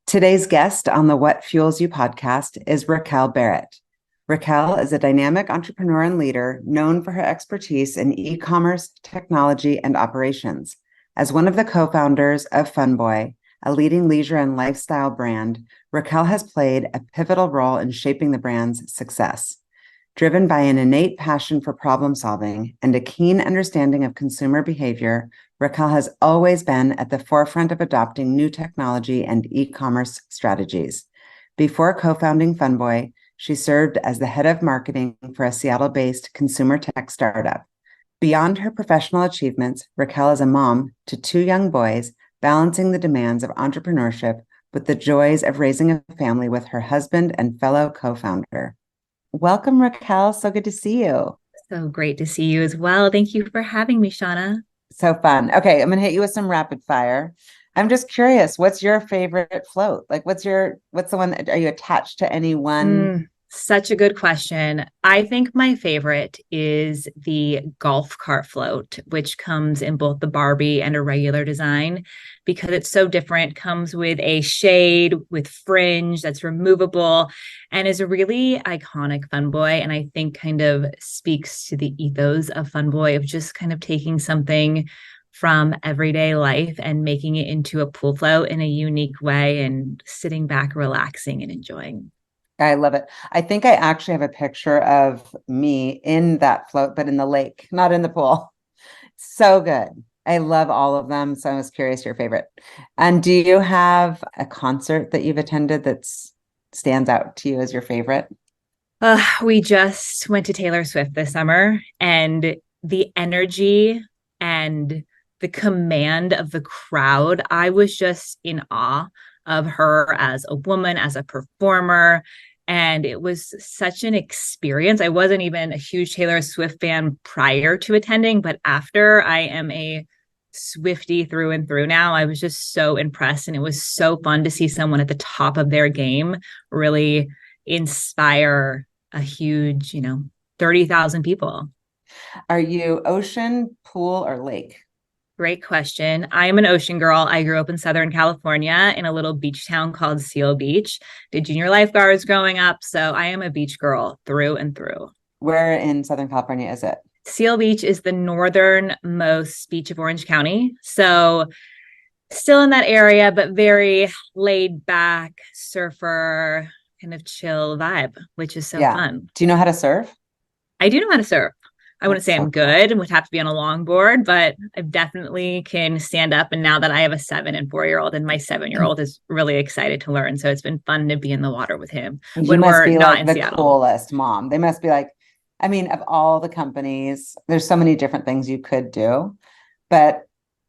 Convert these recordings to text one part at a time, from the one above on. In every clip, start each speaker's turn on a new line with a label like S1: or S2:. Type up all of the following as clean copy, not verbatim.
S1: Today's guest on the What Fuels You podcast is Raquel Barrett. Raquel is a dynamic entrepreneur and leader known for her expertise in e-commerce, technology, and operations. As one of the co-founders of FUNBOY, a leading leisure and lifestyle brand, Raquel has played a pivotal role in shaping the brand's success. Driven by an innate passion for problem solving and a keen understanding of consumer behavior, Raquel has always been at the forefront of adopting new technology and e-commerce strategies. Before co-founding FUNBOY, she served as the head of marketing for a Seattle-based consumer tech startup. Beyond her professional achievements, Raquel is a mom to two young boys, balancing the demands of entrepreneurship with the joys of raising a family with her husband and fellow co-founder. Welcome, Raquel. So good to see you.
S2: So great to see you as well. Thank you for having me, Shauna.
S1: So fun. Okay, I'm going to hit you with some rapid fire. I'm just curious, what's your favorite float? Like, what's the one, are you attached to any one?
S2: Such a good question. I think my favorite is the golf cart float, which comes in both the Barbie and a regular design because it's so different. Comes with a shade with fringe that's removable and is a really iconic FUNBOY. And I think kind of speaks to the ethos of FUNBOY of just kind of taking something from everyday life and making it into a pool float in a unique way and sitting back, relaxing and enjoying.
S1: I love it. I think I actually have a picture of me in that float, but in the lake, not in the pool. So good. I love all of them. So I was curious your favorite. And do you have a concert that you've attended that stands out to you as your favorite?
S2: We just went to Taylor Swift this summer, and the energy and the command of the crowd, I was just in awe of her as a woman, as a performer. And it was such an experience. I wasn't even a huge Taylor Swift fan prior to attending, but after, I am a Swiftie through and through now. I was just so impressed. And it was so fun to see someone at the top of their game really inspire a huge, 30,000 people.
S1: Are you ocean, pool, or lake?
S2: Great question. I am an ocean girl. I grew up in Southern California in a little beach town called Seal Beach. Did junior lifeguards growing up. So I am a beach girl through and through.
S1: Where in Southern California is it?
S2: Seal Beach is the northernmost beach of Orange County. So still in that area, but very laid back, surfer, kind of chill vibe, which is so fun.
S1: Do you know how to surf?
S2: I do know how to surf. I wouldn't say
S1: so
S2: I'm good and would have to be on a longboard, but I definitely can stand up. And now that I have a 7 and 4-year-old, and my 7-year-old is really excited to learn. So it's been fun to be in the water with him when we're not in
S1: the
S2: Seattle.
S1: Coolest mom. They must be like, I mean, of all the companies, there's so many different things you could do, but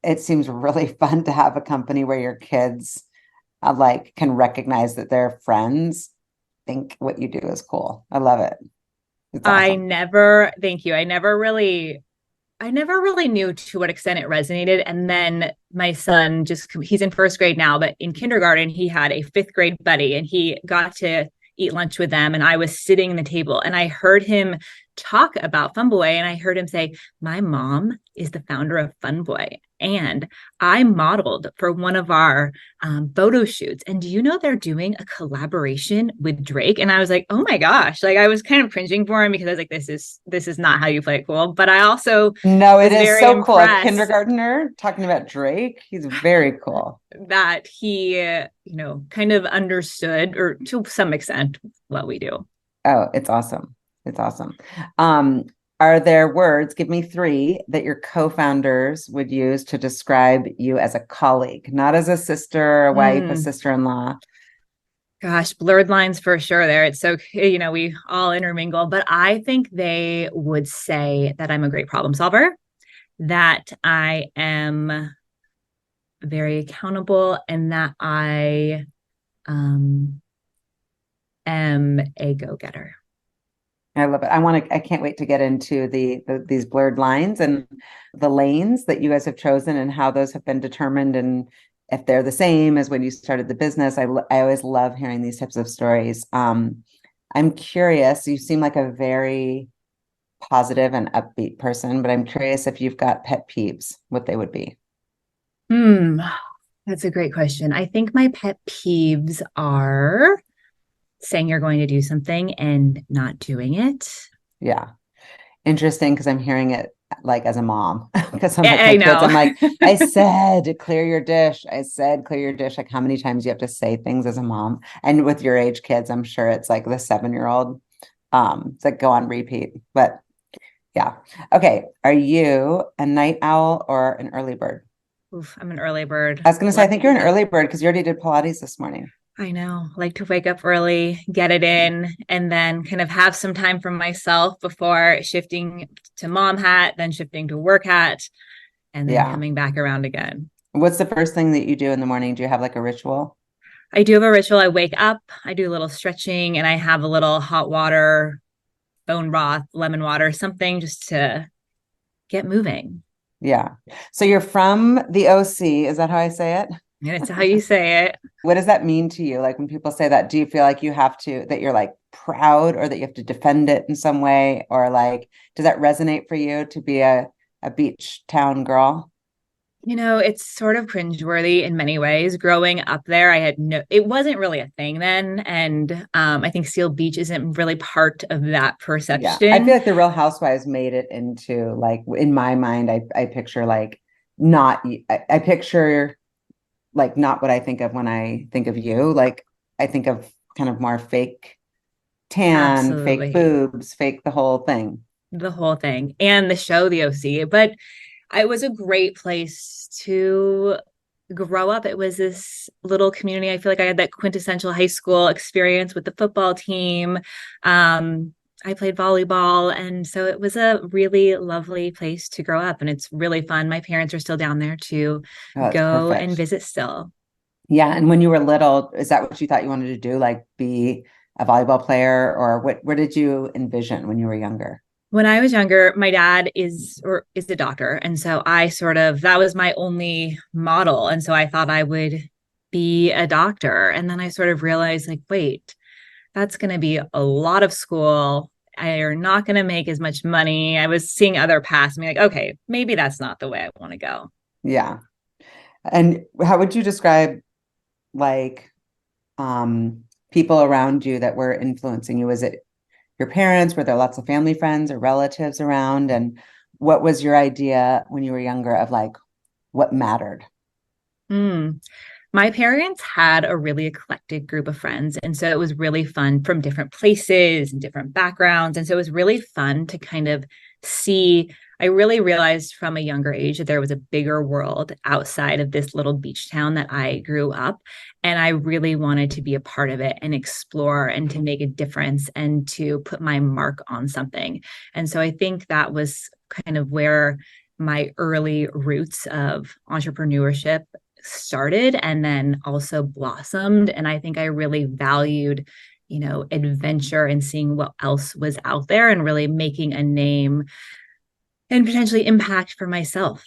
S1: it seems really fun to have a company where your kids can recognize that their friends think what you do is cool. I love it.
S2: Awesome. Thank you. I never really knew to what extent it resonated. And then my son he's in first grade now, but in kindergarten, he had a 5th grade buddy and he got to eat lunch with them. And I was sitting at the table and I heard him talk about FUNBOY and I heard him say, my mom is the founder of FUNBOY. And I modeled for one of our photo shoots. And do you know they're doing a collaboration with Drake? And I was like, oh my gosh, I was kind of cringing for him because I was like, this is not how you play it cool. But I also
S1: it is so cool. A kindergartner talking about Drake. He's very cool.
S2: That he, kind of understood, or to some extent, what we do.
S1: Oh, it's awesome. It's awesome. Are there words, give me 3, that your co-founders would use to describe you as a colleague, not as a sister, a wife, a sister-in-law?
S2: Gosh, blurred lines for sure there. It's so, we all intermingle, but I think they would say that I'm a great problem solver, that I am very accountable, and that I am a go-getter.
S1: I love it. I can't wait to get into these blurred lines and the lanes that you guys have chosen and how those have been determined and if they're the same as when you started the business. I always love hearing these types of stories. I'm curious, you seem like a very positive and upbeat person, but I'm curious if you've got pet peeves, what they would be.
S2: That's a great question. I think my pet peeves are saying you're going to do something and not doing it.
S1: Yeah. Interesting because I'm hearing it like as a mom because I'm like
S2: I
S1: my kids, I'm like,
S2: know.
S1: I said clear your dish. I said clear your dish. Like how many times you have to say things as a mom? And with your age kids, I'm sure it's like the 7-year-old. It's like go on repeat. But yeah. Okay. Are you a night owl or an early bird?
S2: Oof, I'm an early bird.
S1: I was gonna say, I think you're an
S2: Lucky.
S1: early bird because you already did Pilates this morning.
S2: I know. Like to wake up early, get it in, and then kind of have some time for myself before shifting to mom hat, then shifting to work hat, and then
S1: Yeah.
S2: coming back around again.
S1: What's the first thing that you do in the morning? Do you have like a ritual?
S2: I do have a ritual. I wake up, I do a little stretching, and I have a little hot water, bone broth, lemon water, something just to get moving.
S1: Yeah. So you're from the OC. Is that how I say it?
S2: And it's how you say it.
S1: What does that mean to you? Like when people say that, do you feel like you have to, that you're like proud or that you have to defend it in some way? Or like, does that resonate for you to be a beach town girl?
S2: It's sort of cringeworthy in many ways. Growing up there, it wasn't really a thing then. And I think Seal Beach isn't really part of that
S1: Yeah. I feel
S2: perception.
S1: like the Real Housewives made it into like, in my mind, I picture like not, I picture like not what I think of when I think of you. Like I think of kind of more fake tan, fake
S2: Absolutely.
S1: boobs, fake the whole thing.
S2: The whole thing and the show, The OC. But it was a great place to grow up. It was this little community. I feel like I had that quintessential high school experience with the football team. I played volleyball. And so it was a really lovely place to grow up. And it's really fun. My parents are still down there to
S1: Oh, that's
S2: go and
S1: perfect.
S2: visit still.
S1: Yeah. And when you were little, is that what you thought you wanted to do? Like be a volleyball player or what did you envision when you were younger?
S2: When I was younger, my dad is a doctor. And so that was my only model. And so I thought I would be a doctor. And then I sort of realized like, wait, that's going to be a lot of school. You're not going to make as much money. I was seeing other paths and be like, okay, maybe that's not the way I want to go.
S1: Yeah. And how would you describe like people around you that were influencing you? Was it your parents? Were there lots of family friends or relatives around? And what was your idea when you were younger of like what mattered?
S2: Mm. My parents had a really eclectic group of friends. And so it was really fun from different places and different backgrounds. And so it was really fun to kind of see. I really realized from a younger age that there was a bigger world outside of this little beach town that I grew up. And I really wanted to be a part of it and explore and to make a difference and to put my mark on something. And so I think that was kind of where my early roots of entrepreneurship started and then also blossomed. And I think I really valued, adventure and seeing what else was out there and really making a name and potentially impact for myself.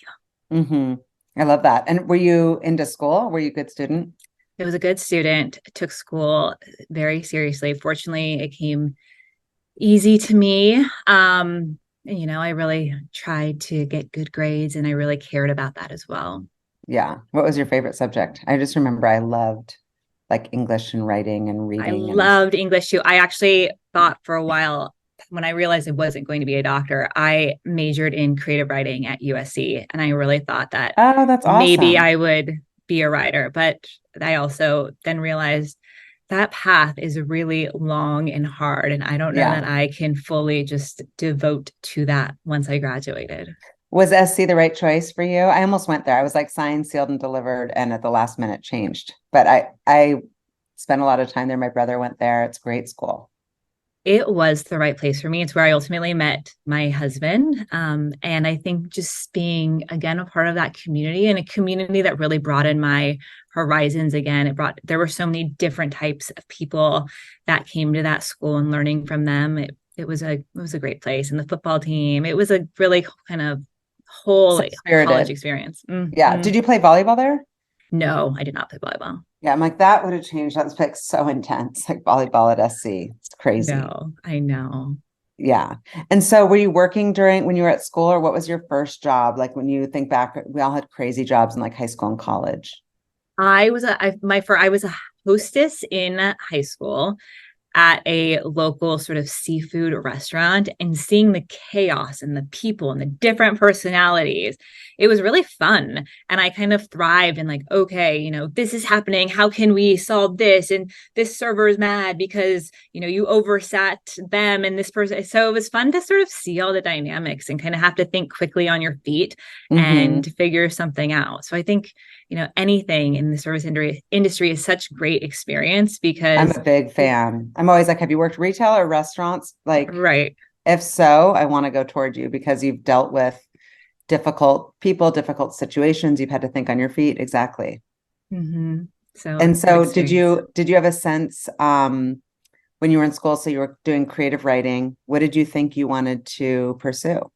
S1: Mm-hmm. I love that. And were you into school? Were you a good student?
S2: I was a good student, took school very seriously. Fortunately, it came easy to me. I really tried to get good grades and I really cared about that as well.
S1: Yeah. What was your favorite subject? I just remember I loved like English and writing and
S2: I
S1: reading and
S2: loved English too. I actually thought for a while when I realized I wasn't going to be a doctor, I majored in creative writing at USC. And I really thought that
S1: oh, that's
S2: maybe
S1: awesome.
S2: I would be a writer. But I also then realized that path is really long and hard. And I don't know
S1: Yeah.
S2: that I can fully just devote to that once I graduated.
S1: Was SC the right choice for you? I almost went there. I was like signed, sealed, and delivered, and at the last minute changed. But I spent a lot of time there. My brother went there. It's a great school.
S2: It was the right place for me. It's where I ultimately met my husband. And I think just being, again, a part of that community and a community that really broadened my horizons again. There were so many different types of people that came to that school and learning from them. It was a great place. And the football team, it was a really kind of whole
S1: So
S2: college
S1: spirited.
S2: experience.
S1: Yeah.
S2: Mm-hmm.
S1: Did you play volleyball there?
S2: No, I did not play volleyball.
S1: Yeah, I'm like, that would have changed. That was like so intense, like volleyball at SC. It's crazy.
S2: No, I know.
S1: Yeah. And so were you working during when you were at school or what was your first job? Like when you think back, we all had crazy jobs in like high school and college.
S2: I was a hostess in high school at a local sort of seafood restaurant, and seeing the chaos and the people and the different personalities. It was really fun. And I kind of thrived in like, okay, this is happening. How can we solve this? And this server is mad because, you oversat them and this person. So it was fun to sort of see all the dynamics and kind of have to think quickly on your feet and figure something out. So I think, anything in the service industry is such great experience because
S1: I'm a big fan. I'm always like, have you worked retail or restaurants? Like,
S2: right.
S1: if so, I want to go toward you because you've dealt with difficult people, difficult situations. You've had to think on your feet. Exactly.
S2: So,
S1: And so did you have a sense when you were in school, so you were doing creative writing, what did you think you wanted to pursue?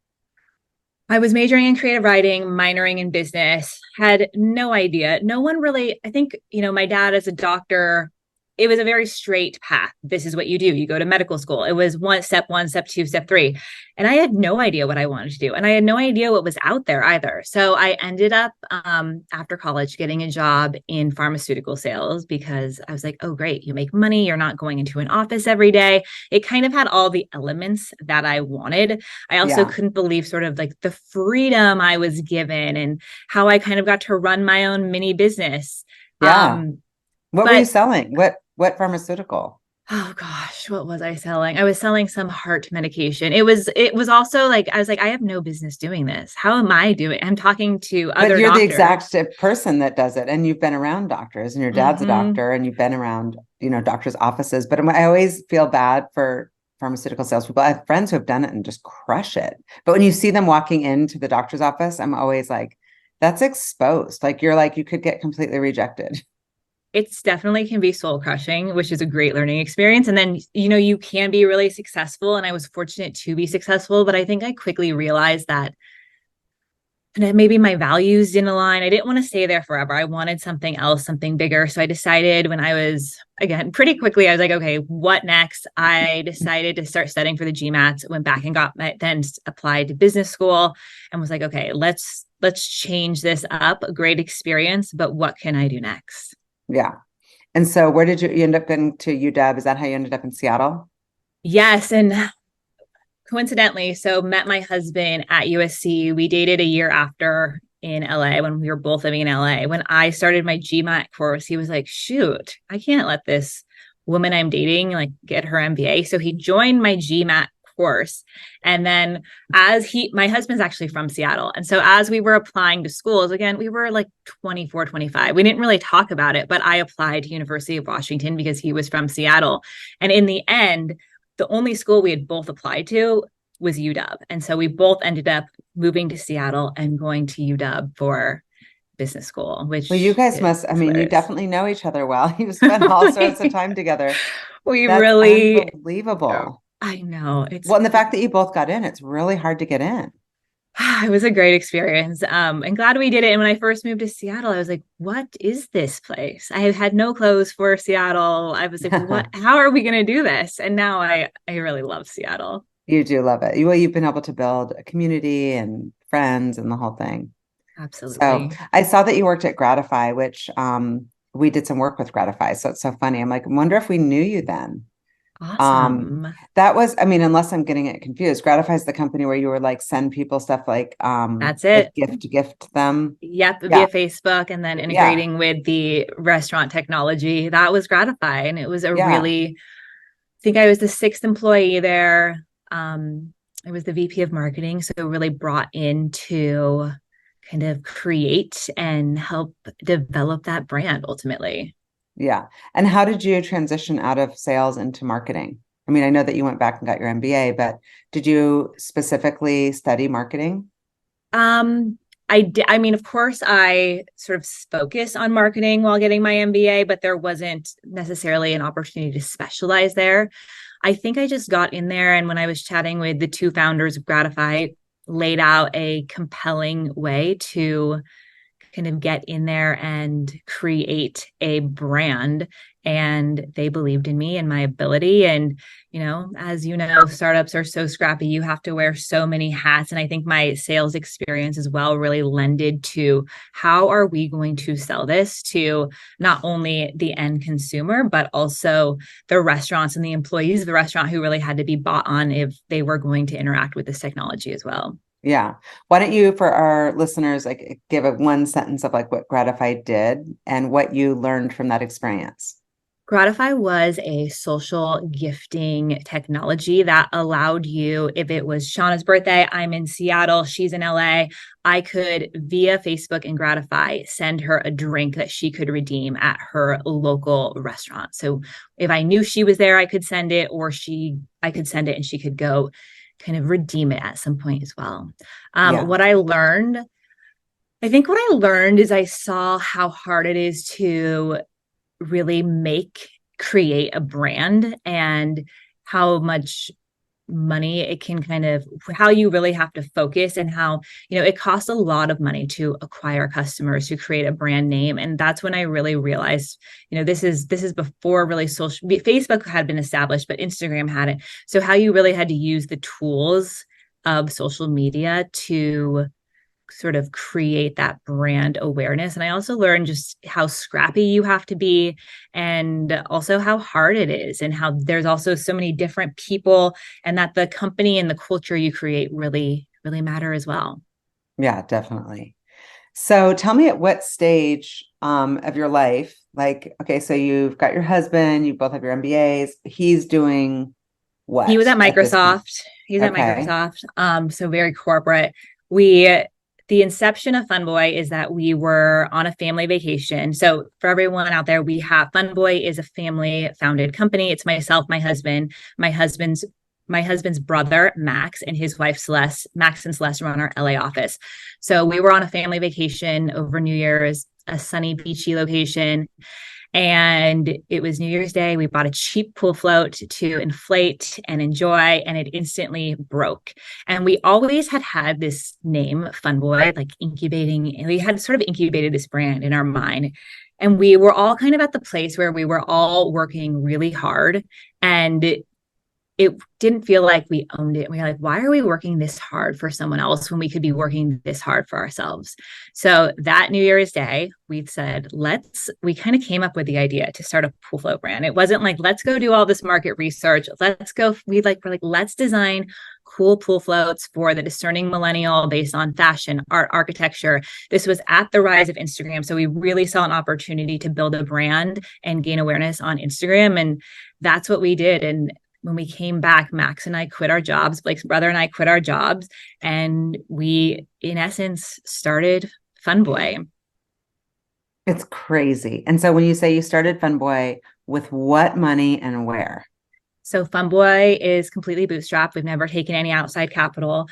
S2: I was majoring in creative writing, minoring in business, had no idea. No one really, I think, my dad as a doctor, it was a very straight path. This is what you do. You go to medical school. It was one, step two, step three. And I had no idea what I wanted to do. And I had no idea what was out there either. So I ended up, after college, getting a job in pharmaceutical sales because I was like, oh, great. You make money. You're not going into an office every day. It kind of had all the elements that I wanted. I also couldn't believe sort of like the freedom I was given and how I kind of got to run my own mini business.
S1: Yeah. What were you selling? What pharmaceutical?
S2: Oh gosh, what was I selling? I was selling some heart medication. It was also like, I was like, I have no business doing this. How am I doing? I'm talking to other
S1: But you're
S2: doctors.
S1: the exact person that does it. And you've been around doctors and your dad's a doctor and you've been around, doctors' offices. But I always feel bad for pharmaceutical salespeople. I have friends who have done it and just crush it. But when you see them walking into the doctor's office, I'm always like, that's exposed. Like you could get completely rejected.
S2: It's definitely can be soul crushing, which is a great learning experience. And then, you can be really successful. And I was fortunate to be successful, but I think I quickly realized that maybe my values didn't align. I didn't want to stay there forever. I wanted something else, something bigger. So I decided when I was, again, pretty quickly, I was like, okay, what next? I decided to start studying for the GMATs, went back and then applied to business school and was like, okay, let's change this up. A great experience, but what can I do next?
S1: Yeah. And so where did you end up getting to UW? Is that how you ended up in Seattle?
S2: Yes. And coincidentally, so met my husband at USC. We dated a year after in LA when we were both living in LA. When I started my GMAT course, he was like, shoot, I can't let this woman I'm dating like get her MBA. So he joined my GMAT course. And then my husband's actually from Seattle. And so as we were applying to schools, again, we were like 24, 25. We didn't really talk about it, but I applied to University of Washington because he was from Seattle. And in the end, the only school we had both applied to was UW. And so we both ended up moving to Seattle and going to UW for business school, which
S1: you guys must, you definitely know each other well. You've spent all sorts of time together. That's
S2: really
S1: unbelievable.
S2: I know.
S1: And the fact that you both got in, it's really hard to get in.
S2: It was a great experience. And glad we did it. And when I first moved to Seattle, I was like, what is this place? I had no clothes for Seattle. I was like, how are we going to do this? And now I really love Seattle.
S1: You do love it. You've been able to build a community and friends and the whole thing.
S2: Absolutely.
S1: So I saw that you worked at Gratify, which we did some work with Gratify. So it's so funny. I'm like, I wonder if we knew you then.
S2: Awesome.
S1: That was, unless I'm getting it confused, Gratify is the company where you were like send people stuff like
S2: that's it.
S1: Like gift them.
S2: Yep, via Facebook and then integrating with the restaurant technology. That was Gratify. And it was I think I was the 6th employee there. I was the VP of marketing. So really brought in to kind of create and help develop that brand ultimately.
S1: Yeah. And how did you transition out of sales into marketing? I know that you went back and got your MBA, but did you specifically study marketing?
S2: I did. Of course, I sort of focus on marketing while getting my MBA, but there wasn't necessarily an opportunity to specialize there. I think I just got in there. And when I was chatting with the 2 founders of Gratify, laid out a compelling way to kind of get in there and create a brand. And they believed in me and my ability. And, as you know, startups are so scrappy. You have to wear so many hats. And I think my sales experience as well really lended to how are we going to sell this to not only the end consumer, but also the restaurants and the employees of the restaurant who really had to be bought on if they were going to interact with this technology as well.
S1: Yeah. Why don't you, for our listeners, give a one sentence of what Gratify did and what you learned from that experience?
S2: Gratify was a social gifting technology that allowed you, if it was Shauna's birthday, I'm in Seattle, she's in LA, I could, via Facebook and Gratify, send her a drink that she could redeem at her local restaurant. So if I knew she was there, I could send it, or I could send it and she could go kind of redeem it at some point as well. What I learned is I saw how hard it is to really create a brand, and how much money it can how you really have to focus, and how, it costs a lot of money to acquire customers, to create a brand name. And that's when I really realized, this is before really Facebook had been established, but Instagram hadn't. So how you really had to use the tools of social media to sort of create that brand awareness. And I also learned just how scrappy you have to be, and also how hard it is, and how there's also so many different people, and that the company and the culture you create really, really matter as well.
S1: Yeah, definitely. So tell me, at what stage of your life, okay, so you've got your husband, you both have your MBAs, he's doing what?
S2: He was at Microsoft. He's at Microsoft. So very corporate. The inception of FUNBOY is that we were on a family vacation. So for everyone out there, FUNBOY is a family founded company. It's myself, my husband's brother, Max, and his wife, Celeste. Max and Celeste run our LA office. So we were on a family vacation over New Year's, a sunny, beachy location. And it was New Year's Day. We bought a cheap pool float to inflate and enjoy, and it instantly broke. And we always had this name, FUNBOY, incubating, and we had sort of incubated this brand in our mind. And we were all kind of at the place where we were all working really hard, and it didn't feel like we owned it. We were like, why are we working this hard for someone else when we could be working this hard for ourselves? So that New Year's Day, we said, we kind of came up with the idea to start a pool float brand. It wasn't like, let's go do all this market research. Let's design cool pool floats for the discerning millennial based on fashion, art, architecture. This was at the rise of Instagram. So we really saw an opportunity to build a brand and gain awareness on Instagram. And that's what we did. And when we came back, Max and I quit our jobs, Blake's brother and I quit our jobs, and we, in essence, started FUNBOY.
S1: It's crazy. And so when you say you started FUNBOY, with what money and where?
S2: So FUNBOY is completely bootstrapped. We've never taken any outside capital.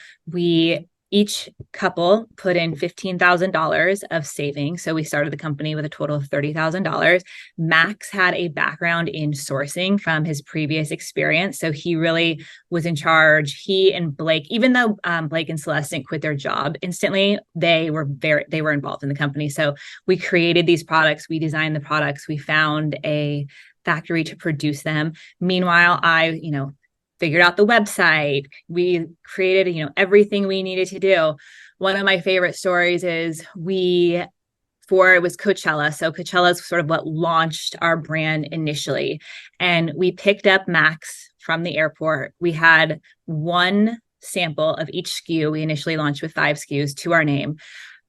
S2: Each couple put in $15,000 of savings. So we started the company with a total of $30,000. Max had a background in sourcing from his previous experience. So he really was in charge. He and Blake, even though Blake and Celeste didn't quit their job instantly, they were involved in the company. So we created these products. We designed the products. We found a factory to produce them. Meanwhile, I, figured out the website. We created, everything we needed to do. One of my favorite stories is it was Coachella. So Coachella is sort of what launched our brand initially. And we picked up Max from the airport. We had one sample of each SKU. We initially launched with 5 SKUs to our name.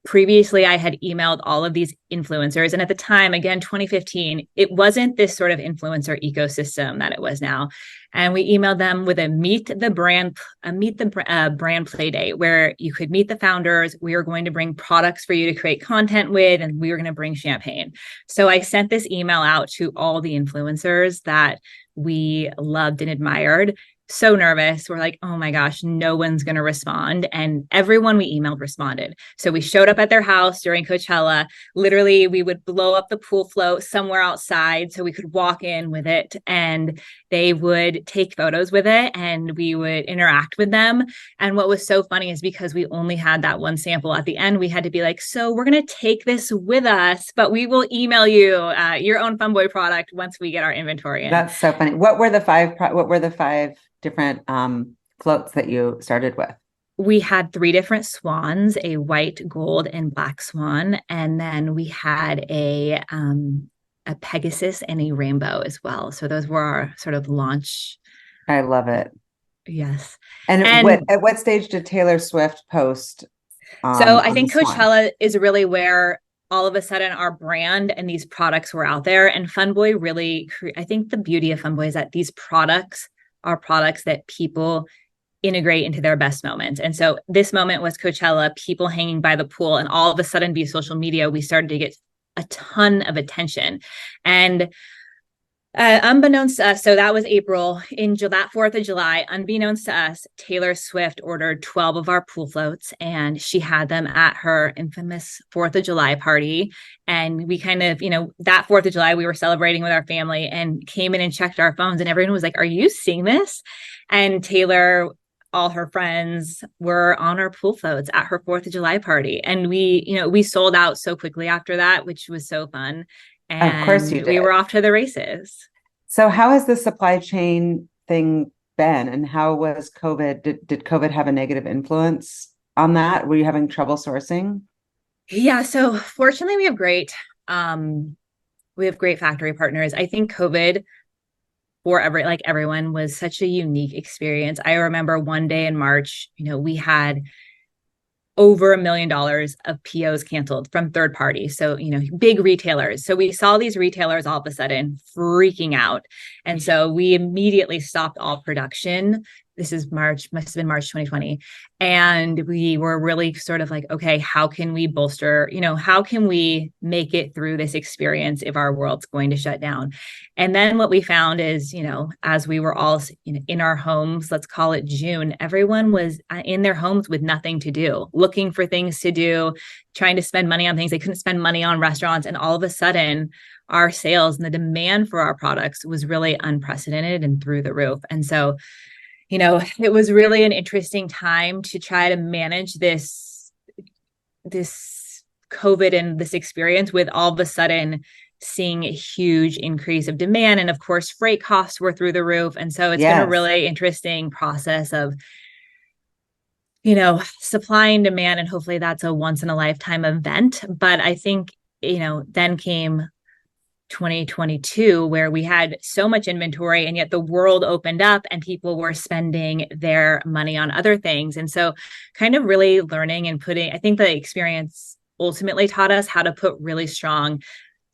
S2: Previously, I had emailed all of these influencers. And at the time, again, 2015, it wasn't this sort of influencer ecosystem that it was now. And we emailed them with a meet the brand play day, where you could meet the founders. We were going to bring products for you to create content with, and we were going to bring champagne. So I sent this email out to all the influencers that we loved and admired. so nervous. We're like, oh my gosh, no one's going to respond. And everyone we emailed responded. So we showed up at their house during Coachella. Literally, we would blow up the pool float somewhere outside so we could walk in with it, and they would take photos with it and we would interact with them. And what was so funny is because we only had that one sample at the end, we had to be like, so we're going to take this with us, but we will email you your own FUNBOY product once we get our inventory in.
S1: That's so funny. What were the five different floats that you started with?
S2: We had 3 different swans, a white, gold, and black swan. And then we had a Pegasus and a rainbow as well. So those were our sort of launch.
S1: I love it.
S2: Yes.
S1: And at what stage did Taylor Swift post?
S2: So I think Coachella is really where all of a sudden our brand and these products were out there. And FUNBOY really, I think the beauty of FUNBOY is that these products are products that people integrate into their best moments. And so this moment was Coachella, people hanging by the pool, and all of a sudden via social media, we started to get a ton of attention. And unbeknownst to us, so that was April, that 4th of July, unbeknownst to us, Taylor Swift ordered 12 of our pool floats, and she had them at her infamous 4th of July party. And we kind of, that 4th of July, we were celebrating with our family and came in and checked our phones, and everyone was like, are you seeing this? And Taylor, all her friends were on our pool floats at her 4th of July party. And we sold out so quickly after that, which was so fun. And of course you did. We were off to the races.
S1: So how has the supply chain thing been, and how was COVID? Did COVID have a negative influence on that? Were you having trouble sourcing?
S2: Yeah. So fortunately we have great factory partners. I think COVID for everyone was such a unique experience. I remember one day in March, we had over $1 million of POs canceled from third parties. So, big retailers. So we saw these retailers all of a sudden freaking out. And so we immediately stopped all production. This is must have been March 2020. And we were really sort of like, okay, how can we bolster, how can we make it through this experience if our world's going to shut down? And then what we found is, as we were all in our homes, let's call it June, everyone was in their homes with nothing to do, looking for things to do, trying to spend money on things. They couldn't spend money on restaurants. And all of a sudden, our sales and the demand for our products was really unprecedented and through the roof. And so, it was really an interesting time to try to manage this COVID and this experience with all of a sudden seeing a huge increase of demand. And of course, freight costs were through the roof. And so it's been a really interesting process of, supply and demand. And hopefully that's a once in a lifetime event. But I think, then came 2022, where we had so much inventory and yet the world opened up and people were spending their money on other things. And so kind of really learning and I think the experience ultimately taught us how to put really strong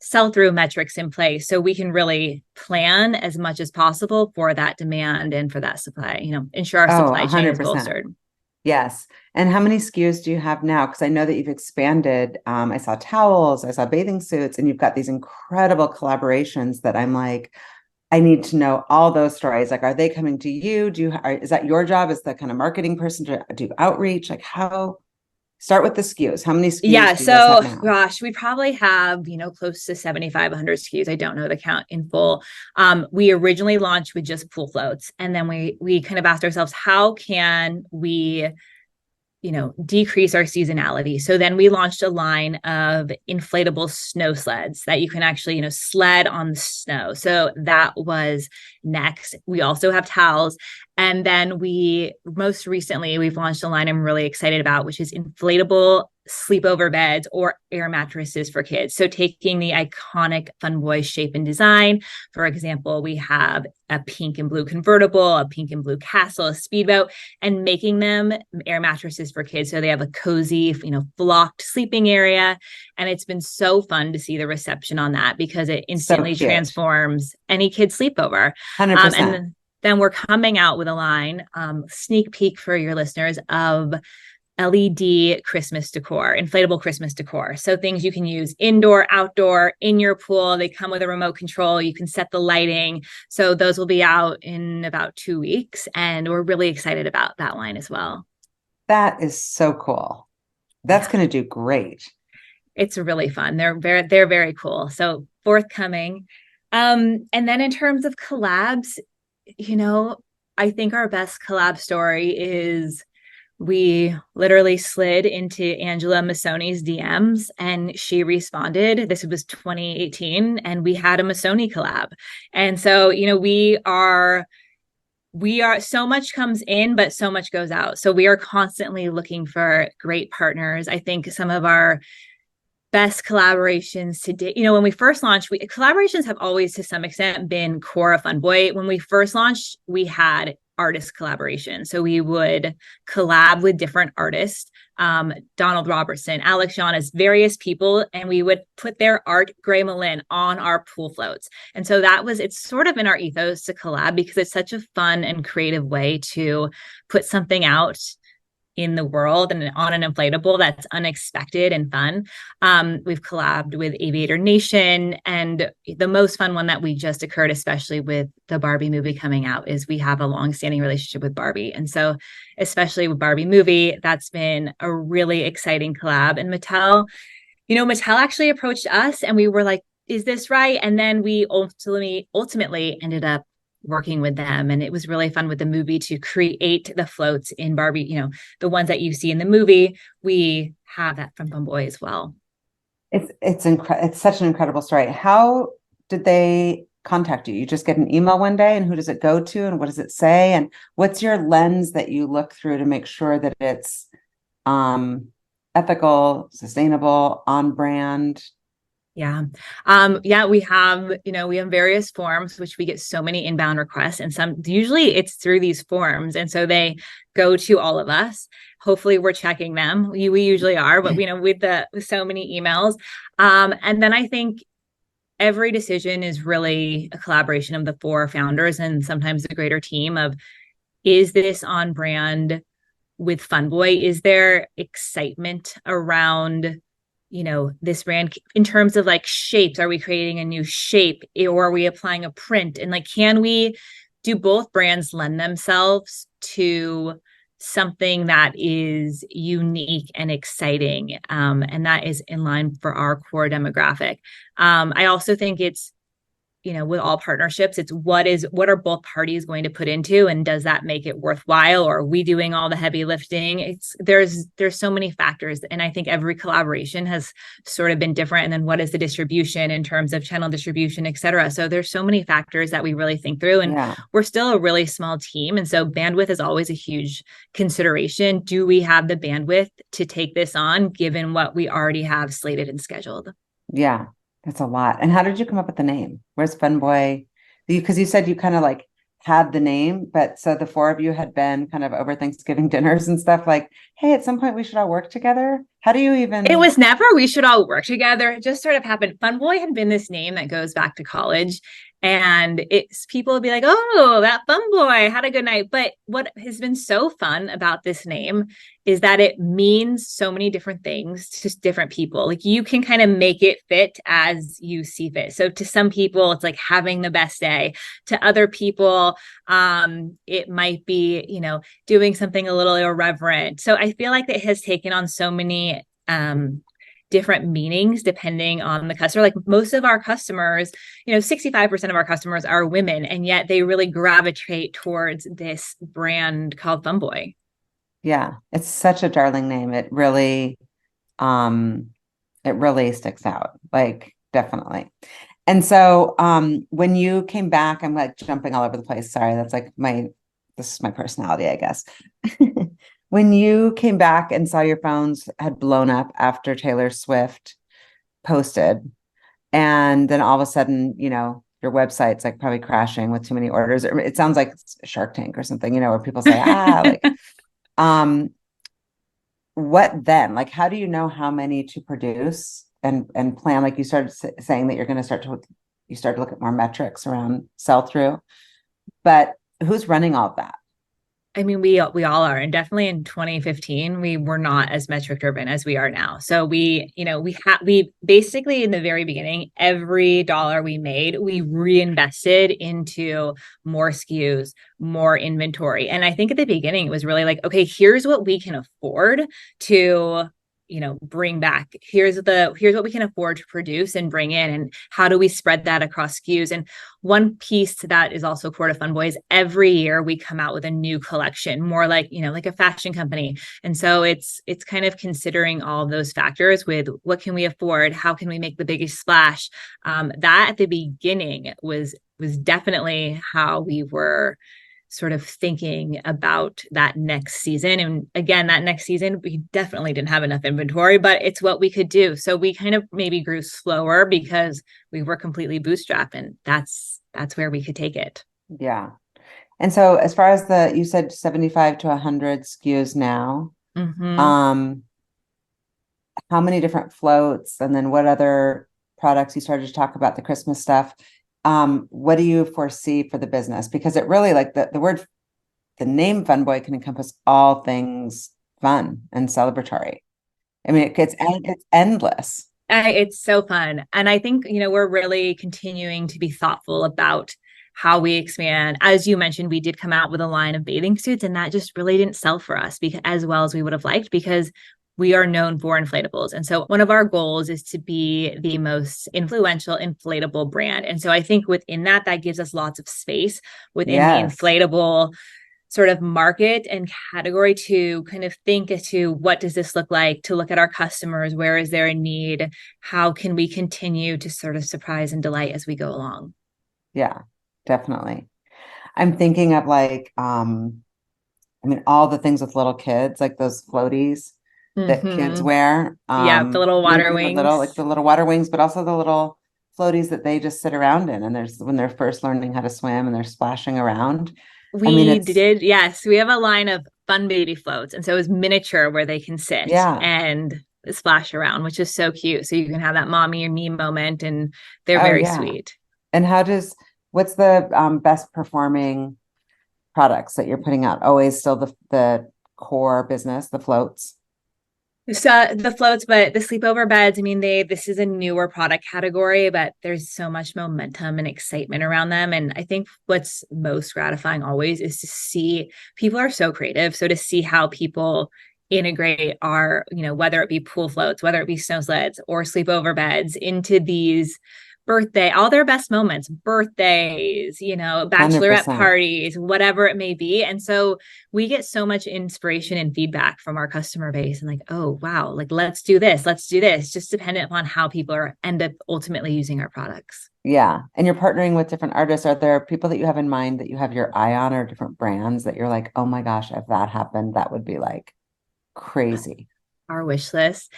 S2: sell-through metrics in place so we can really plan as much as possible for that demand and for that supply, ensure our supply chain is bolstered.
S1: Yes. And how many SKUs do you have now? Because I know that you've expanded. I saw towels, I saw bathing suits, and you've got these incredible collaborations that I'm like, I need to know all those stories. Like, are they coming to you? Is that your job as the kind of marketing person to do outreach? Like, start with the SKUs. How many SKUs? Yeah.
S2: So gosh, we probably have, close to 7,500 SKUs. I don't know the count in full. We originally launched with just pool floats. And then we kind of asked ourselves, how can we, decrease our seasonality? So then we launched a line of inflatable snow sleds that you can actually, sled on the snow. So that was next. We also have towels. And then most recently, we've launched a line I'm really excited about, which is inflatable sleepover beds or air mattresses for kids. So taking the iconic FUNBOY shape and design, for example, we have a pink and blue convertible, a pink and blue castle, a speedboat, and making them air mattresses for kids. So they have a cozy, flocked sleeping area. And it's been so fun to see the reception on that because it instantly transforms any kid's sleepover.
S1: 100%.
S2: And then we're coming out with a line, sneak peek for your listeners, of LED Christmas decor, inflatable Christmas decor. So things you can use indoor, outdoor, in your pool. They come with a remote control. You can set the lighting. So those will be out in about 2 weeks. And we're really excited about that line as well.
S1: That is so cool. That's going to do great.
S2: It's really fun. They're very cool. So forthcoming. And then in terms of collabs, I think our best collab story is we literally slid into Angela Masoni's DMs and she responded. This was 2018 and we had a Masoni collab. And so, we are so much comes in, but so much goes out. So we are constantly looking for great partners. I think some of our best collaborations to date, when we first launched, collaborations have always to some extent been core of FUNBOY. When we first launched, we had artist collaboration. So we would collab with different artists, Donald Robertson, Alex Giannis, various people, and we would put their art, Gray Malin, on our pool floats. And so it's sort of in our ethos to collab because it's such a fun and creative way to put something out in the world and on an inflatable that's unexpected and fun. We've collabed with Aviator Nation, and the most fun one that we just occurred, especially with the Barbie movie coming out, is we have a long-standing relationship with Barbie. And so especially with Barbie movie, that's been a really exciting collab. And Mattel actually approached us and we were like, is this right? And then we ultimately ended up working with them. And it was really fun with the movie to create the floats in Barbie, the ones that you see in the movie. We have that from FUNBOY as well.
S1: It's such an incredible story. How did they contact you? You just get an email one day and who does it go to and what does it say? And what's your lens that you look through to make sure that it's ethical, sustainable, on brand?
S2: Yeah. We have various forms, which we get so many inbound requests, and usually it's through these forms. And so they go to all of us. Hopefully we're checking them. We usually are, but with so many emails. And then I think every decision is really a collaboration of the 4 founders and sometimes the greater team of, is this on brand with FUNBOY? Is there excitement around this brand in terms of like shapes? Are we creating a new shape or are we applying a print? And do both brands lend themselves to something that is unique and exciting? And that is in line for our core demographic. I also think it's, with all partnerships, it's what are both parties going to put into, and does that make it worthwhile, or are we doing all the heavy lifting? There's so many factors, and I think every collaboration has sort of been different. And then what is the distribution in terms of channel distribution, et cetera? So there's so many factors that we really think through, and we're still a really small team, and so bandwidth is always a huge consideration. Do we have the bandwidth to take this on, given what we already have slated and scheduled?
S1: Yeah. That's a lot. And how did you come up with the name? Where's FUNBOY? Because you said you kind of like had the name, but so the 4 of you had been kind of over Thanksgiving dinners and stuff like, hey, at some point we should all work together. How do you even?
S2: It was never we should all work together. It just sort of happened. FUNBOY had been this name that goes back to college. And people would be like, oh, that FUNBOY had a good night. But what has been so fun about this name is that it means so many different things to different people. Like you can kind of make it fit as you see fit. So to some people, it's like having the best day. To other people, it might be, doing something a little irreverent. So I feel like it has taken on so many different meanings depending on the customer. Like most of our customers, 65% of our customers are women, and yet they really gravitate towards this brand called FUNBOY.
S1: Yeah, it's such a darling name. It really sticks out, like definitely. And so when you came back, I'm like jumping all over the place. Sorry, that's like this is my personality, I guess. When you came back and saw your phones had blown up after Taylor Swift posted, and then all of a sudden, your website's like probably crashing with too many orders. It sounds like Shark Tank or something, where people say, what then? Like, how do you know how many to produce and plan? Like you started saying that you're going to you start to look at more metrics around sell through, but who's running all of that?
S2: I mean, we all are, and definitely in 2015, we were not as metric driven as we are now. So we basically in the very beginning, every dollar we made, we reinvested into more SKUs, more inventory. And I think at the beginning it was really like, okay, here's what we can afford to bring back. Here's what we can afford to produce and bring in, and how do we spread that across SKUs. And one piece to that is also core to FUNBOY is every year we come out with a new collection, more like like a fashion company. And so it's kind of considering all of those factors with what can we afford, how can we make the biggest splash. That at the beginning was definitely how we were sort of thinking about that next season. And again, that next season, we definitely didn't have enough inventory, but it's what we could do. So we kind of maybe grew slower because we were completely bootstrapped, and that's where we could take it.
S1: Yeah. And so as far as you said 75 to 100 SKUs now, how many different floats, and then what other products? You started to talk about the Christmas stuff. What do you foresee for the business? Because it really, like the name FUNBOY can encompass all things fun and celebratory. I mean, it's endless.
S2: It's so fun. And I think, we're really continuing to be thoughtful about how we expand. As you mentioned, we did come out with a line of bathing suits, and that just really didn't sell for us as well as we would have liked, because we are known for inflatables. And so one of our goals is to be the most influential inflatable brand. And so I think within that gives us lots of space within the inflatable sort of market and category to kind of think as to what does this look like, to look at our customers, where is there a need, how can we continue to sort of surprise and delight as we go along.
S1: Yeah, definitely. I'm thinking of all the things with little kids, like those floaties that kids wear.
S2: Yeah, the little water wings.
S1: The little water wings, but also the little floaties that they just sit around in. And when they're first learning how to swim and they're splashing around.
S2: Yes, we have a line of fun baby floats. And so it's miniature where they can sit and splash around, which is so cute. So you can have that mommy or me moment, and they're very sweet.
S1: And what's the best performing products that you're putting out? Always still the core business, the floats?
S2: So the floats, but the sleepover beds, this is a newer product category, but there's so much momentum and excitement around them. And I think what's most gratifying always is to see people are so creative. So to see how people integrate our, whether it be pool floats, whether it be snow sleds or sleepover beds, into these all their best moments, birthdays, bachelorette
S1: 100%.
S2: parties, whatever it may be. And so we get so much inspiration and feedback from our customer base, and like, oh, wow, like, let's do this, just dependent upon how people end up ultimately using our products.
S1: Yeah. And you're partnering with different artists. Are there people that you have in mind that you have your eye on, or different brands that you're like, oh my gosh, if that happened, that would be like crazy?
S2: Our wish list.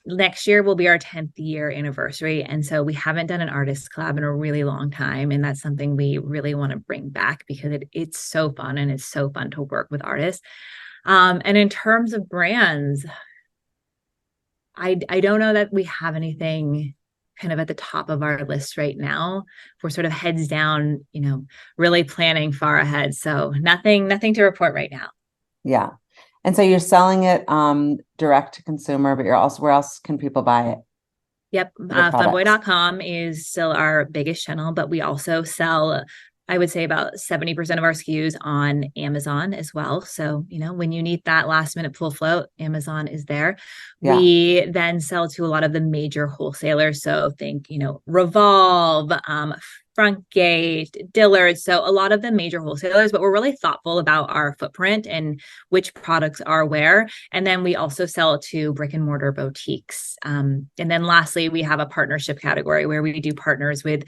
S2: Next year will be our 10th year anniversary. And so we haven't done an artist collab in a really long time. And that's something we really want to bring back, because it's so fun, and it's so fun to work with artists. And in terms of brands, I don't know that we have anything kind of at the top of our list right now. We're sort of heads down, really planning far ahead. So nothing to report right now.
S1: Yeah. And so you're selling it direct to consumer, but where else can people buy it?
S2: Yep. FUNBOY.com is still our biggest channel, but we also sell, I would say, about 70% of our SKUs on Amazon as well. So, when you need that last minute pool float, Amazon is there. Yeah. We then sell to a lot of the major wholesalers. So think, Revolve, Frontgate, Dillard's. So a lot of the major wholesalers, but we're really thoughtful about our footprint and which products are where. And then we also sell to brick and mortar boutiques. And then lastly, we have a partnership category where we do partners with,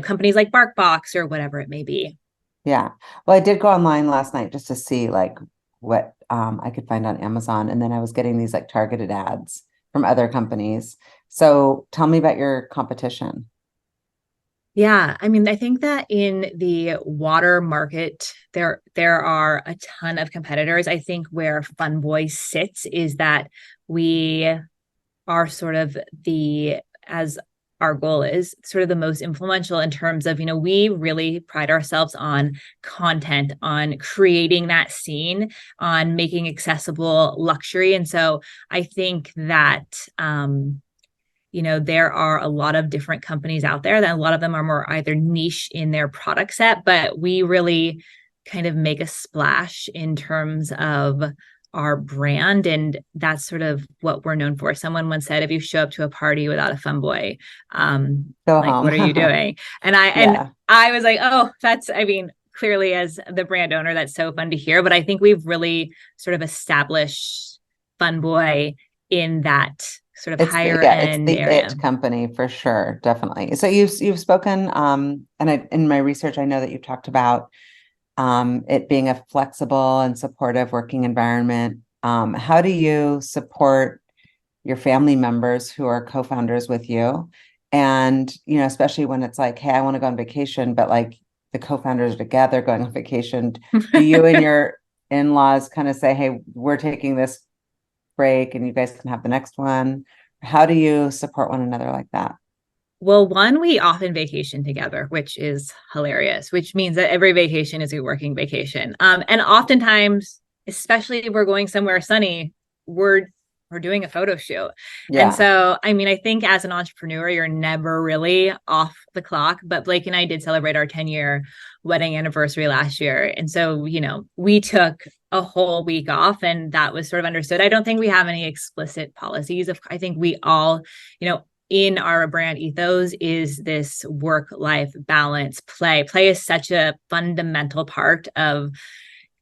S2: companies like BarkBox or whatever it may be.
S1: Yeah. Well, I did go online last night just to see like what I could find on Amazon. And then I was getting these like targeted ads from other companies. So tell me about your competition.
S2: Yeah, I think that in the water market, there are a ton of competitors. I think where FUNBOY sits is that we are sort of as our goal is, sort of the most influential in terms of, we really pride ourselves on content, on creating that scene, on making accessible luxury. And so I think that, there are a lot of different companies out there that a lot of them are more either niche in their product set, but we really kind of make a splash in terms of our brand. And that's sort of what we're known for. Someone once said, if you show up to a party without a FUNBOY,
S1: Go
S2: like,
S1: home.
S2: what are you doing? And I was like, oh, clearly as the brand owner, that's so fun to hear. But I think we've really sort of established FUNBOY in that sort of higher end area.
S1: It's the it company for sure, definitely. So you've spoken, in my research, I know that you've talked about it being a flexible and supportive working environment. How do you support your family members who are co-founders with you? And, especially when it's like, hey, I want to go on vacation, but like the co-founders are together going on vacation. Do you and your in-laws kind of say, hey, we're taking this break and you guys can have the next one? How do you support one another like that?
S2: Well, one, we often vacation together, which is hilarious, which means that every vacation is a working vacation. And oftentimes, especially if we're going somewhere sunny, we're doing a photo shoot. Yeah. And so, I think as an entrepreneur, you're never really off the clock, but Blake and I did celebrate our 10-year wedding anniversary last year. And so, we took a whole week off and that was sort of understood. I don't think we have any explicit policies. I think we all, in our brand ethos is this work-life balance. Play is such a fundamental part of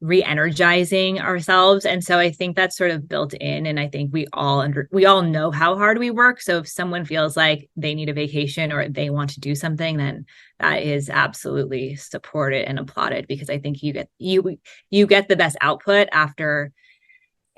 S2: re-energizing ourselves. And so I think that's sort of built in. And I think we all know how hard we work. So if someone feels like they need a vacation or they want to do something, then that is absolutely supported and applauded, because I think you get the best output after,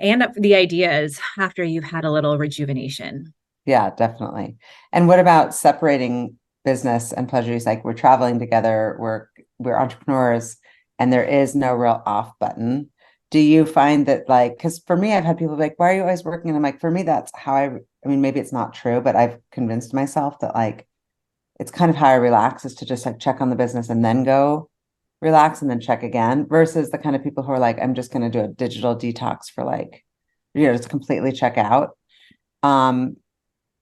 S2: and the idea is after you've had a little rejuvenation.
S1: Yeah, definitely. And what about separating business and pleasure? It's like we're traveling together, we're entrepreneurs, and there is no real off button. Do you find that, like, because for me, I've had people be like, why are you always working? And I'm like, for me, that's how I mean, maybe it's not true, but I've convinced myself that like, it's kind of how I relax, is to just like check on the business and then go relax and then check again, versus the kind of people who are like, I'm just going to do a digital detox for like, just completely check out.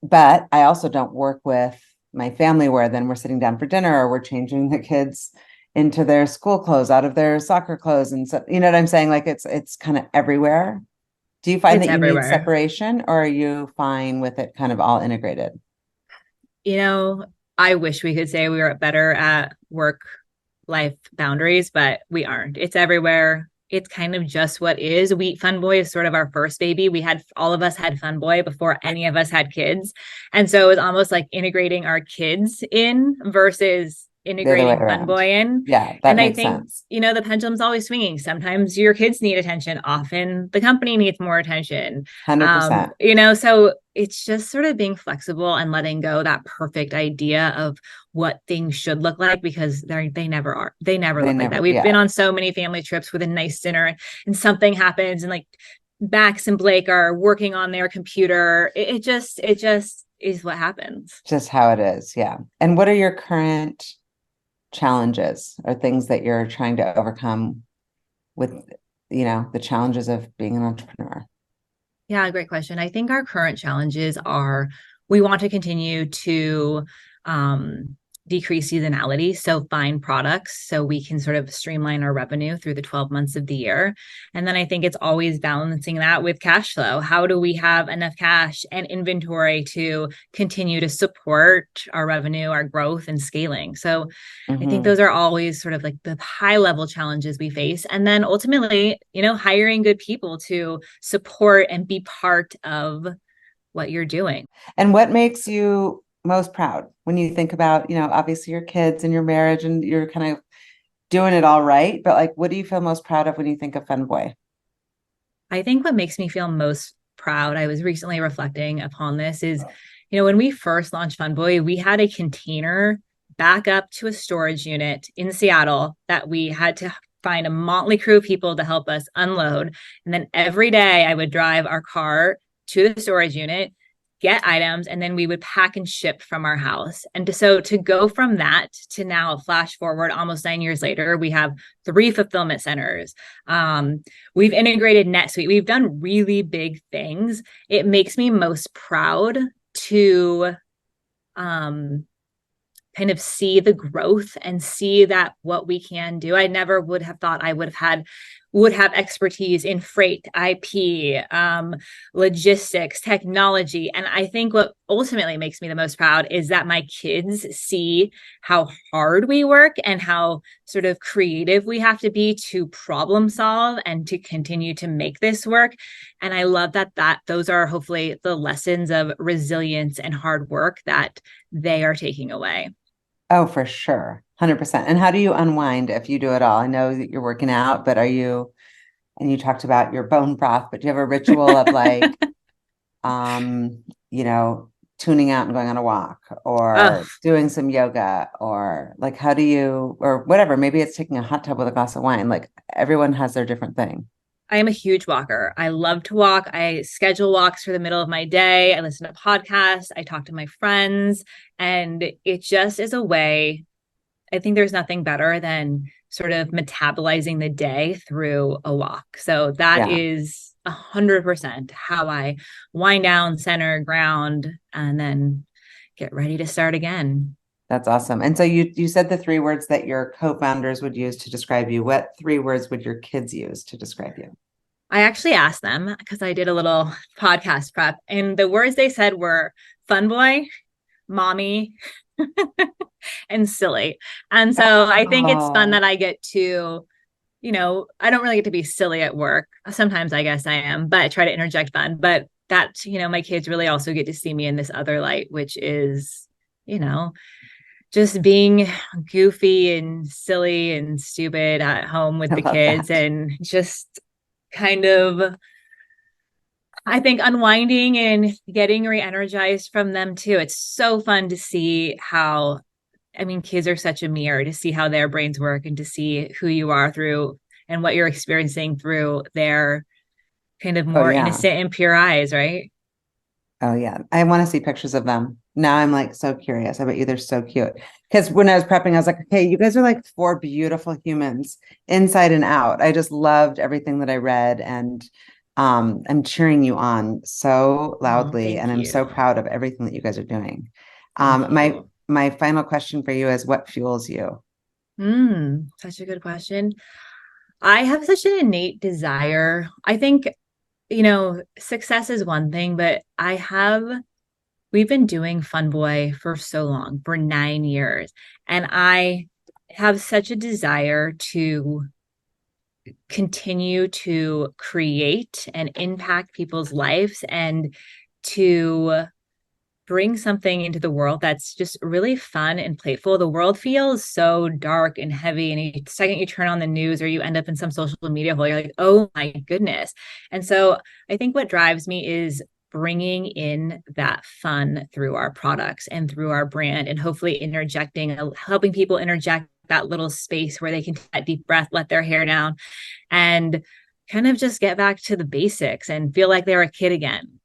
S1: But I also don't work with my family where then we're sitting down for dinner or we're changing the kids into their school clothes, out of their soccer clothes. And so, you know what I'm saying? Like it's kind of everywhere. Do you find that you need separation, or are you fine with it kind of all integrated?
S2: I wish we could say we were better at work-life boundaries, but we aren't. It's everywhere. It's kind of just what is. FUNBOY is sort of our first baby. All of us had FUNBOY before any of us had kids. And so it was almost like integrating our kids in versus integrating FUNBOY in.
S1: Yeah, that makes sense.
S2: The pendulum's always swinging. Sometimes your kids need attention. Often the company needs more attention.
S1: 100%.
S2: So it's just sort of being flexible and letting go that perfect idea of what things should look like, because they never are. They never look like that. We've been on so many family trips with a nice dinner and something happens and like Max and Blake are working on their computer. It just is what happens.
S1: Just how it is. Yeah. And what are your current challenges or things that you're trying to overcome with, the challenges of being an entrepreneur?
S2: Yeah, great question. I think our current challenges are, we want to continue to decrease seasonality. So find products so we can sort of streamline our revenue through the 12 months of the year. And then I think it's always balancing that with cash flow. How do we have enough cash and inventory to continue to support our revenue, our growth and scaling? So I think those are always sort of like the high level challenges we face. And then ultimately, hiring good people to support and be part of what you're doing.
S1: And what makes you most proud when you think about, obviously your kids and your marriage and you're kind of doing it all right, but like, what do you feel most proud of when you think of FUNBOY?
S2: I think what makes me feel most proud, I was recently reflecting upon this, is, when we first launched FUNBOY, we had a container back up to a storage unit in Seattle that we had to find a motley crew of people to help us unload. And then every day I would drive our car to the storage unit, get items, and then we would pack and ship from our house. And so to go from that to now, flash forward almost 9 years later, we have 3 fulfillment centers. We've integrated NetSuite. We've done really big things. It makes me most proud to kind of see the growth and see that what we can do. I never would have thought I would have expertise in freight, IP, logistics, technology. And I think what ultimately makes me the most proud is that my kids see how hard we work and how sort of creative we have to be to problem solve and to continue to make this work. And I love that those are hopefully the lessons of resilience and hard work that they are taking away.
S1: Oh, for sure. 100%. And how do you unwind if you do it all? I know that you're working out, but and you talked about your bone broth, but do you have a ritual of like, tuning out and going on a walk or doing some yoga or like, or whatever, maybe it's taking a hot tub with a glass of wine. Like everyone has their different thing.
S2: I am a huge walker. I love to walk. I schedule walks for the middle of my day. I listen to podcasts. I talk to my friends. And it just is a way. I think there's nothing better than sort of metabolizing the day through a walk. So that is 100% how I wind down, center, ground, and then get ready to start again.
S1: That's awesome. And so you said the 3 words that your co-founders would use to describe you. What 3 words would your kids use to describe you?
S2: I actually asked them because I did a little podcast prep, and the words they said were fun boy, mommy, and silly. And so I think it's fun that I get to, I don't really get to be silly at work. Sometimes I guess I am, but I try to interject fun. But that, my kids really also get to see me in this other light, which is, just being goofy and silly and stupid at home with the kids and just kind of, I think, unwinding and getting re-energized from them too. It's so fun to see how, kids are such a mirror, to see how their brains work and to see who you are through and what you're experiencing through their kind of more innocent and pure eyes, right?
S1: Oh yeah. I want to see pictures of them. Now I'm like so curious. I bet you they're so cute. Because when I was prepping, I was like, okay, you guys are like 4 beautiful humans inside and out. I just loved everything that I read, and I'm cheering you on so loudly, and I'm so proud of everything that you guys are doing. My final question for you is, what fuels you?
S2: Such a good question. I have such an innate desire. I think, success is one thing, but we've been doing FUNBOY for so long, for 9 years. And I have such a desire to continue to create and impact people's lives and to bring something into the world that's just really fun and playful. The world feels so dark and heavy. And the second you turn on the news or you end up in some social media hole, you're like, oh my goodness. And so I think what drives me is bringing in that fun through our products and through our brand, and hopefully helping people interject that little space where they can take that deep breath, let their hair down, and kind of just get back to the basics and feel like they're a kid again.